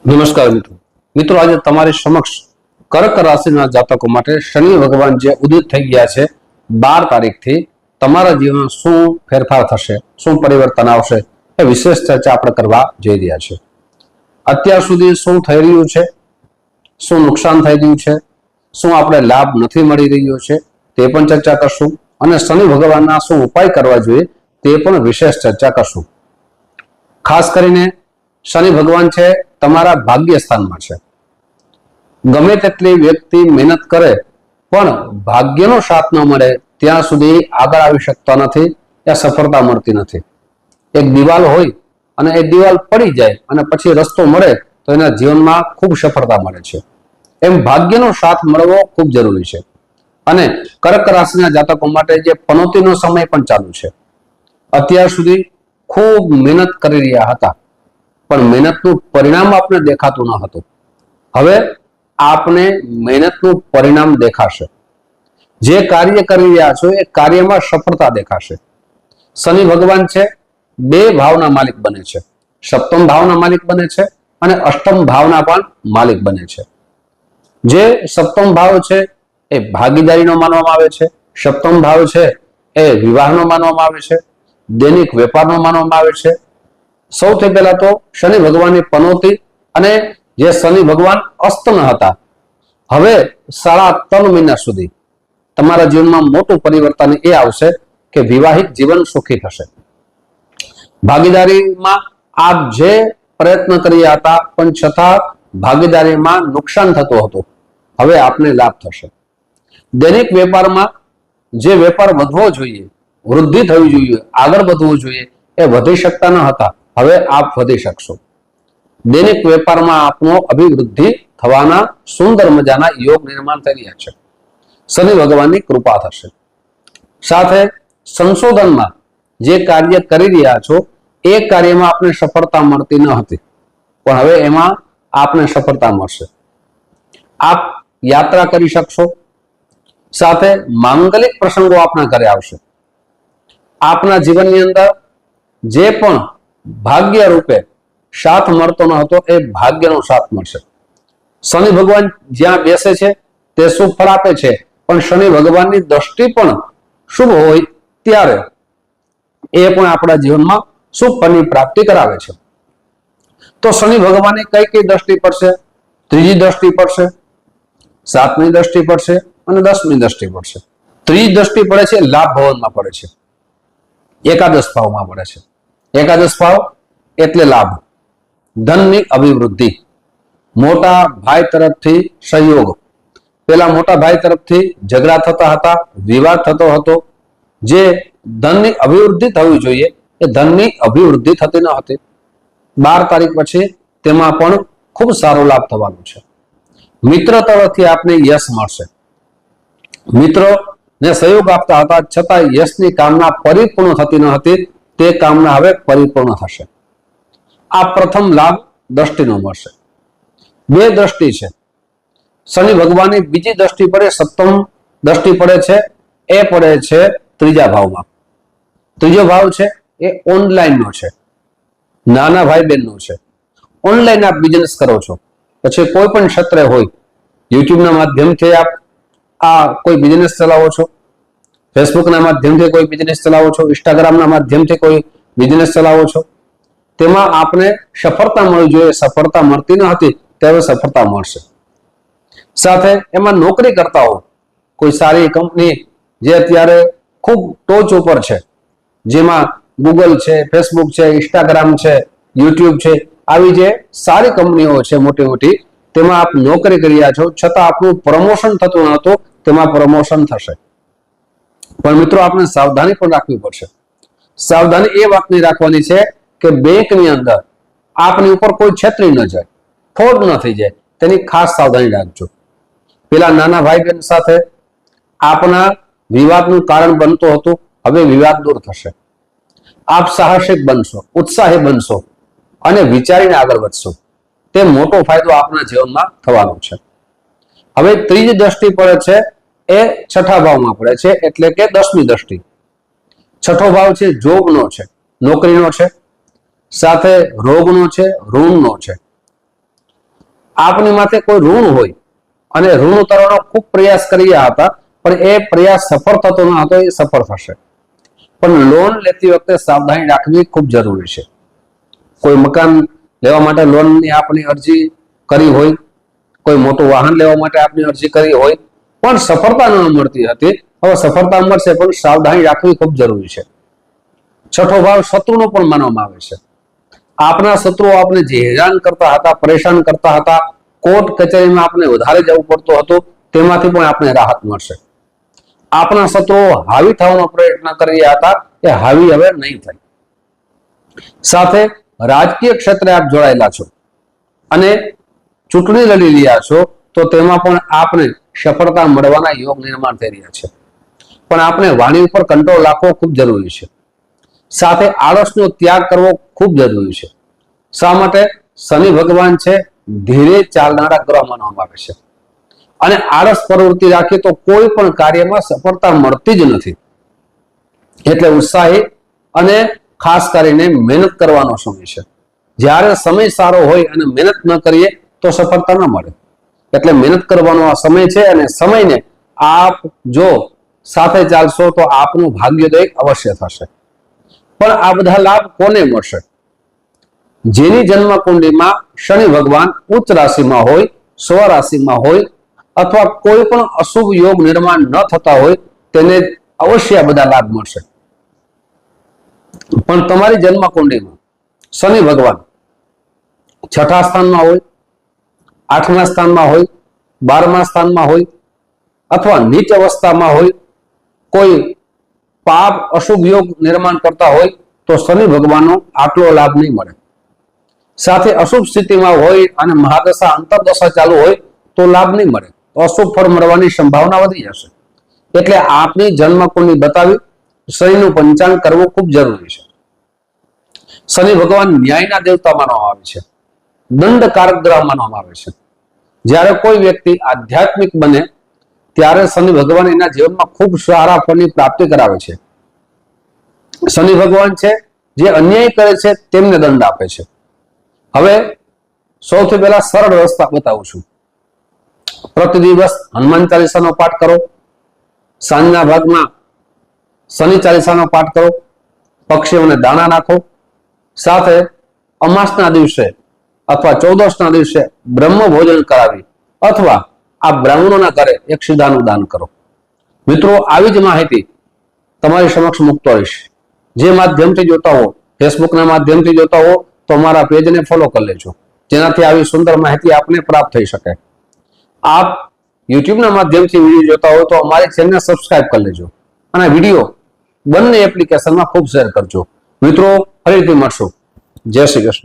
નમસ્કાર મિત્રો આજે તમારી સમક્ષ કર્ક રાશિના જાતકો માટે શનિ ભગવાન જે ઉદિત થઈ ગયા છે 12 તારીખથી તમારા જીવનમાં શું ફેરફાર થશે, શું પરિવર્તન આવશે એ વિશેષ ચર્ચા આપણે કરવા જઈ રહ્યા છે। અત્યાર સુધી શું થઈ રહ્યું છે, શું નુકસાન થઈ રહ્યું છે, શું આપણે લાભ નથી મળી રહ્યો છે તે પણ ચર્ચા કરશું અને શનિ ભગવાનના શું ઉપાય કરવા જોઈએ તે પણ વિશેષ ચર્ચા કરશું। ખાસ કરીને શનિ ભગવાન છે તમારા ભાગ્ય સ્થાનમાં છે। ગમે તેટલી વ્યક્તિ મહેનત કરે પણ ભાગ્યનો સાથ ન મળે ત્યાં સુધી આગળ આવી શકતા નથી, ત્યાં સફળતા મળતી નથી। એક દિવાલ હોય અને એ દિવાલ પડી જાય અને પછી રસ્તો મળે તો એના જીવનમાં ખૂબ સફળતા મળે છે। એમ ભાગ્યનો સાથ મળવો ખૂબ જરૂરી છે। અને કર્ક રાશિના જાતકો માટે જે પનોતીનો સમય પણ ચાલુ છે। અત્યાર સુધી ખૂબ મહેનત કરી રહ્યા હતા પણ મહેનતનું પરિણામ આપને દેખાતું ન હતું। હવે આપને મહેનતનું પરિણામ દેખાશે। જે કાર્ય કરી રહ્યા છો એ કાર્યમાં સફળતા દેખાશે। શનિ ભગવાન છે બે ભાવના માલિક બને છે, સપ્તમ ભાવના માલિક બને છે અને અષ્ટમ ભાવના પણ માલિક બને છે। જે સપ્તમ ભાવ છે એ ભાગીદારીનો માનવામાં આવે છે, સપ્તમ ભાવ છે એ વિવાહનો માનવામાં આવે છે, દૈનિક વેપારનો માનવામાં આવે છે। સૌથી પહેલા તો શનિ ભગવાનની પનોતી અને જે શનિ ભગવાન અસ્ત ન હતા, હવે 3.5 મહિના સુધી તમારા જીવનમાં મોટું પરિવર્તન એ આવશે કે વિવાહિક જીવન સુખી થશે। ભાગીદારીમાં આપ જે પ્રયત્ન કર્યા હતા પણ છતાં ભાગીદારીમાં નુકસાન થતું હતું, હવે આપને લાભ થશે। દૈનિક વેપારમાં જે વેપાર વધવો જોઈએ, વૃદ્ધિ થવી જોઈએ, આગળ વધવું જોઈએ એ વધી શકતા ન હતા, હવે આપ વધી શકશો। દૈનિક વેપારમાં આપનો અભિવૃદ્ધિ થવાના સુંદર મજાના યોગ નિર્માણ થઈ રહ્યા છે। શનિ ભગવાનની કૃપા થશે। સાથે સંશોધનમાં જે કાર્ય કરી રહ્યા છો એ કાર્યમાં આપને સફળતા મળતી ન હતી પણ હવે એમાં આપને સફળતા મળશે। આપ યાત્રા કરી શકશો। સાથે માંગલિક પ્રસંગો આપના ઘરે આવશે। આપના જીવનની અંદર જે પણ ભાગ્ય રૂપે સાથ મળતો ન હતો એ ભાગ્યનો સાથ મળશે। શનિ ભગવાન જ્યાં બેસે છે તે શુભ ફળ આપે છે પણ શનિ ભગવાનની દ્રષ્ટિ પણ શુભ હોય ત્યારે એ પણ આપણા જીવનમાં શુભ ફળની પ્રાપ્તિ કરાવે છે। તો શનિ ભગવાનની કઈ કઈ દ્રષ્ટિ પડશે? ત્રીજી દ્રષ્ટિ પડશે, 7મી દ્રષ્ટિ પડશે અને 10મી દ્રષ્ટિ પડશે। ત્રીજી દ્રષ્ટિ પડે છે લાભ ભવનમાં પડે છે, એકાદશ ભાવમાં પડે છે। એકાદશ ભાવ એટલે લાભ, ધનની અભિવૃદ્ધિ, મોટા ભાઈ તરફથી સહયોગ। પેલા મોટા ભાઈ તરફથી ઝઘડા થતા હતા, વિવાદ થતો હતો, જે ધનની અભિવૃદ્ધિ થવી જોઈએ એ ધનની અભિવૃદ્ધિ થતી ન હતી। 12 તારીખ પછી તેમાં પણ ખૂબ સારો લાભ થવાનો છે। મિત્ર તરફથી આપને યશ મળશે। મિત્રોને સહયોગ આપતા હતા છતાં યશની કામના પરિપૂર્ણ થતી ન હતી, તે કામના હવે પરિપૂર્ણ થશે। આ પ્રથમ લાભ દ્રષ્ટિનો મળશે। બે દ્રષ્ટિ છે, શનિ ભગવાનની બીજી દ્રષ્ટિ પડે, સપ્તમ દ્રષ્ટિ પડે છે, એ પડે છે ત્રીજા ભાવમાં। ત્રીજો ભાવ છે એ ઓનલાઈનનો છે, નાના ભાઈ બહેનનો છે। ઓનલાઈન આપ બિઝનેસ કરો છો, પછી કોઈ પણ ક્ષેત્રે હોય, યુટ્યુબના માધ્યમથી આપ આ કોઈ બિઝનેસ ચલાવો છો, ફેસબુકના માધ્યમથી કોઈ બિઝનેસ ચલાવો છો, ઇન્સ્ટાગ્રામના માધ્યમથી કોઈ બિઝનેસ ચલાવો છો, તેમાં આપને સફળતા મળવી જોઈએ, સફળતા મળતી ન હતી ત્યારે સફળતા મળશે। સાથે એમાં નોકરી કરતા હો, કોઈ સારી કંપની જે અત્યારે ખૂબ ટોચ ઉપર છે, જેમાં ગૂગલ છે, ફેસબુક છે, ઇન્સ્ટાગ્રામ છે, યુટ્યુબ છે, આવી જે સારી કંપનીઓ છે મોટી મોટી, તેમાં આપ નોકરી કરી રહ્યા છો છતાં આપનું પ્રમોશન થતું ન હતું, તેમાં પ્રમોશન થશે। પણ મિત્રો આપણે સાવધાની પણ રાખવી પડશે। સાવધાની એ વાતની રાખવાની છે કે બેંકની અંદર આપની ઉપર કોઈ છેતરી ન જાય, ફ્રોડ ન થઈ જાય, તેની ખાસ સાવધાની રાખજો। પેલા નાના ભાઈ બહેન સાથે આપના વિવાદનું કારણ બનતું હતું, હવે વિવાદ દૂર થશે। આપ સાહસિક બનશો, ઉત્સાહી બનશો અને વિચારીને આગળ વધશો, તે મોટો ફાયદો આપના જીવનમાં થવાનો છે। હવે ત્રીજી દ્રષ્ટિ પડે છે એ છઠ્ઠા ભાવમાં પડે છે, એટલે કે 10મી દ્રષ્ટિ। છઠ્ઠો ભાવ છે જોબનો છે, નોકરીનો છે, સાથે રોગનો છે, ઋણનો છે। આપની માથે કોઈ ઋણ હોય અને ઋણ ઉતારવાનો ખૂબ પ્રયાસ કરી રહ્યા હતા, પણ એ પ્રયાસ સફળ થતો ન હતો, એ સફળ થશે. પણ લોન લેતી વખતે સાવધાની રાખવી ખૂબ જરૂરી છે. કોઈ મકાન લેવા માટે લોનની આપની અરજી કરી હોય, કોઈ મોટું વાહન લેવા માટે આપની અરજી કરી હોય, પણ સફળતા ન મળતી હતી, હવે સફળતા મળશે, પણ સાવધાની રાખવી ખૂબ જરૂરી છે. છઠ્ઠો ભાવ શત્રુનો પણ માનવામાં આવે છે. આપના શત્રુઓ આપને જે હેરાન કરતા હતા, પરેશાન કરતા હતા, કોર્ટ કચેરીમાં આપને વધારે જવું પડતું હતું, તેમાંથી પણ આપને રાહત મળશે. આપના શત્રુઓ હાવી થવાનો પ્રયત્ન કરી રહ્યા હતા, એ હાવી હવે નહીં થાય. સાથે રાજકીય ક્ષેત્રે આપ જોડાયેલા છો અને ચૂંટણી લડી રહ્યા છો, તો તેમાં પણ આપને સફળતા મળવાના યોગ નિર્માણ થઈ રહ્યા છે. પણ આપણે વાણી ઉપર કંટ્રોલ રાખવો ખૂબ જરૂરી છે. સાથે આળસનો ત્યાગ કરવો ખૂબ જરૂરી છે. શા માટે? શનિ ભગવાન છે ધીરે ચાલનારા ગ્રહ માનવામાં આવે છે, અને આળસ પ્રવૃત્તિ રાખીએ તો કોઈ પણ કાર્યમાં સફળતા મળતી જ નથી. એટલે ઉત્સાહી અને ખાસ કરીને મહેનત કરવાનો સમય છે. જ્યારે સમય સારો હોય અને મહેનત ન કરીએ તો સફળતા ન મળે. એટલે મહેનત કરવાનો આ સમય છે, અને સમયને આપ જો સાથે ચાલશો તો આપનું ભાગ્યોદય અવશ્ય થશે. પણ આ બધા લાભ કોને મળશે? જેની જન્મ કુંડળીમાં શનિ ભગવાન ઉચ્ચ રાશિમાં હોય, સ્વરાશિમાં હોય, અથવા કોઈ પણ અશુભ યોગ નિર્માણ ન થતા હોય, તેને અવશ્ય આ બધા લાભ મળશે. પણ તમારી જન્મ કુંડળીમાં શનિ ભગવાન છઠ્ઠા સ્થાનમાં હોય, આઠમા સ્થાનમાં હોય, 12મા સ્થાનમાં હોય, અથવા નીચ અવસ્થામાં હોય, કોઈ પાપ અશુભ યોગ નિર્માણ કરતા હોય, તો શનિ ભગવાનનો આટલો લાભ નહીં મળે. સાથે અશુભ સ્થિતિમાં હોય અને મહાદશા અંતરદશા ચાલુ હોય તો લાભ નહીં મળે, તો અશુભ ફળ મળવાની સંભાવના વધી જશે. એટલે આપની જન્મ કુંડળી બતાવી શનિનું પંચાંગ કરવું ખૂબ જરૂરી છે. શનિ ભગવાન ન્યાયના દેવતા માનવામાં આવે છે, દંડકારક ગ્રહ માનવામાં આવે છે. જ્યારે કોઈ વ્યક્તિ આધ્યાત્મિક બને ત્યારે શનિ ભગવાન એના જીવનમાં ખૂબ સારા ફળની પ્રાપ્તિ કરાવે છે. શનિ ભગવાન છે જે અન્યાય કરે છે તેમને દંડ આપે છે. હવે સૌથી પહેલા સરળ રસ્તા બતાવું છું. પ્રતિ દિવસ હનુમાન ચાલીસાનો પાઠ કરો, સાંજના ભાગમાં શનિ ચાલીસાનો પાઠ કરો, પક્ષીઓને દાણા નાખો, સાથે અમાસના દિવસે અથવા ચૌદસના દિવસે બ્રહ્મ ભોજન કરાવી અથવા આ બ્રાહ્મણોના ઘરે એક સીધાનું દાન કરો. મિત્રો, આવી જ માહિતી તમારી સમક્ષ મૂકતો રહીશ. જે માધ્યમથી જોતા હો, ફેસબુકના માધ્યમથી જોતા હો, તો અમારા પેજને ફોલો કરી લેજો, જેનાથી આવી સુંદર માહિતી આપને પ્રાપ્ત થઈ શકે. આપ યુટ્યુબના માધ્યમથી વિડીયો જોતા હો તો અમારી ચેનલને સબસ્ક્રાઇબ કરી લેજો અને વિડીયો બંને એપ્લિકેશનમાં ખૂબ શેર કરજો. મિત્રો, ફરીથી મળશું. જય શ્રી કૃષ્ણ.